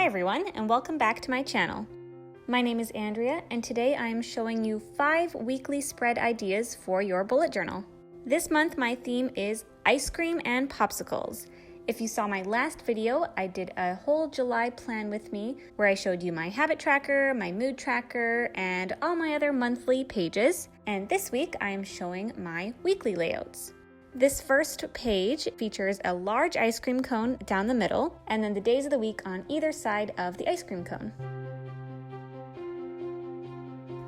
Hi everyone, and welcome back to my channel. My name is Andrea, and today I am showing you 5 weekly spread ideas for your bullet journal. This month my theme is ice cream and popsicles. If you saw my last video, I did a whole July plan with me where I showed you my habit tracker, my mood tracker, and all my other monthly pages. And this week I am showing my weekly layouts. This first page features a large ice cream cone down the middle, and then the days of the week on either side of the ice cream cone.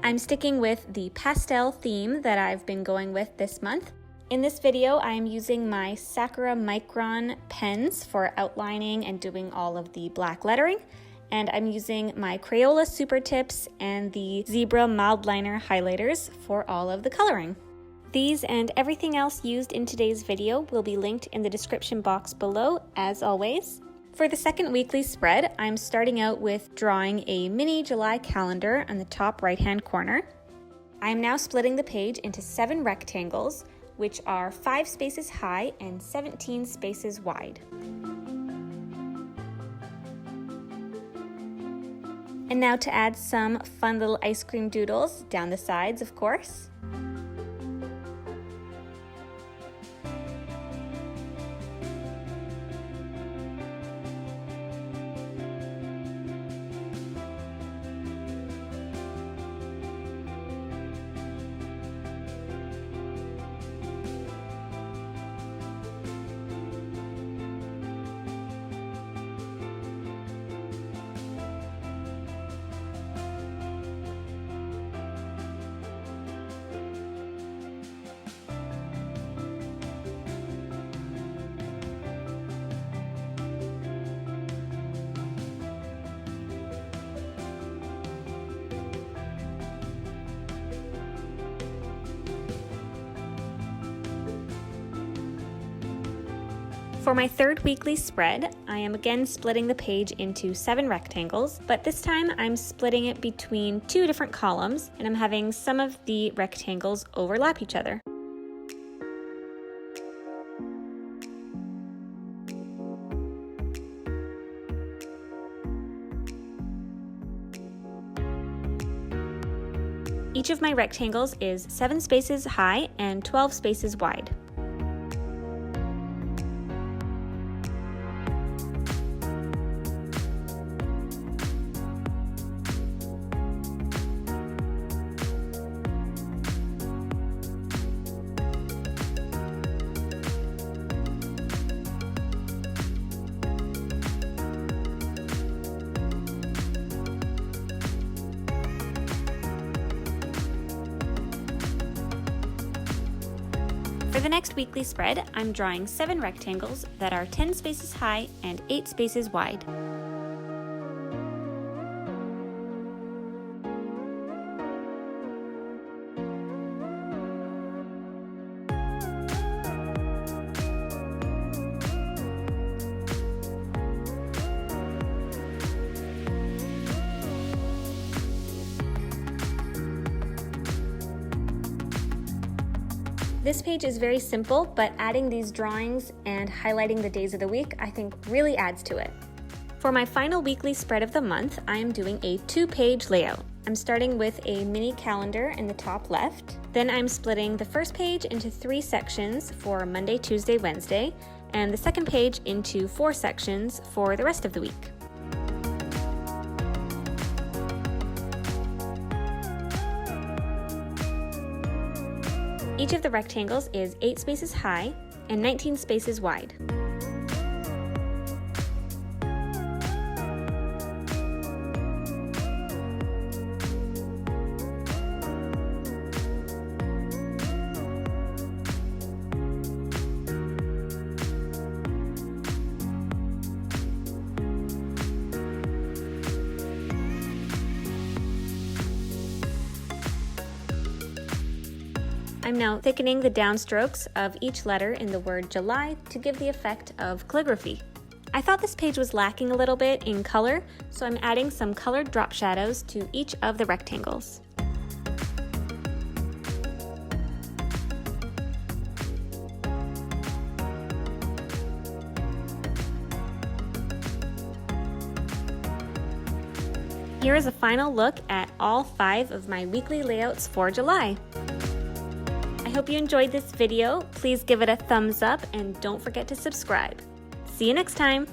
I'm sticking with the pastel theme that I've been going with this month. In this video, I am using my Sakura Micron pens for outlining and doing all of the black lettering, and I'm using my Crayola Super Tips and the Zebra Mild Liner highlighters for all of the coloring. These and everything else used in today's video will be linked in the description box below, as always. For the second weekly spread, I'm starting out with drawing a mini July calendar on the top right-hand corner. I'm now splitting the page into 7 rectangles, which are 5 spaces high and 17 spaces wide. And now to add some fun little ice cream doodles down the sides, of course. For my third weekly spread, I am again splitting the page into 7 rectangles, but this time I'm splitting it between 2 different columns, and I'm having some of the rectangles overlap each other. Each of my rectangles is 7 spaces high and 12 spaces wide. For the next weekly spread, I'm drawing 7 rectangles that are 10 spaces high and 8 spaces wide. This page is very simple, but adding these drawings and highlighting the days of the week, I think really adds to it. For my final weekly spread of the month, I am doing a 2-page layout. I'm starting with a mini calendar in the top left. Then I'm splitting the first page into 3 sections for Monday, Tuesday, Wednesday, and the second page into 4 sections for the rest of the week. Each of the rectangles is 8 spaces high and 19 spaces wide. I'm now thickening the downstrokes of each letter in the word July to give the effect of calligraphy. I thought this page was lacking a little bit in color, so I'm adding some colored drop shadows to each of the rectangles. here is a final look at all 5 of my weekly layouts for July. I hope you enjoyed this video. Please give it a thumbs up and don't forget to subscribe. See you next time!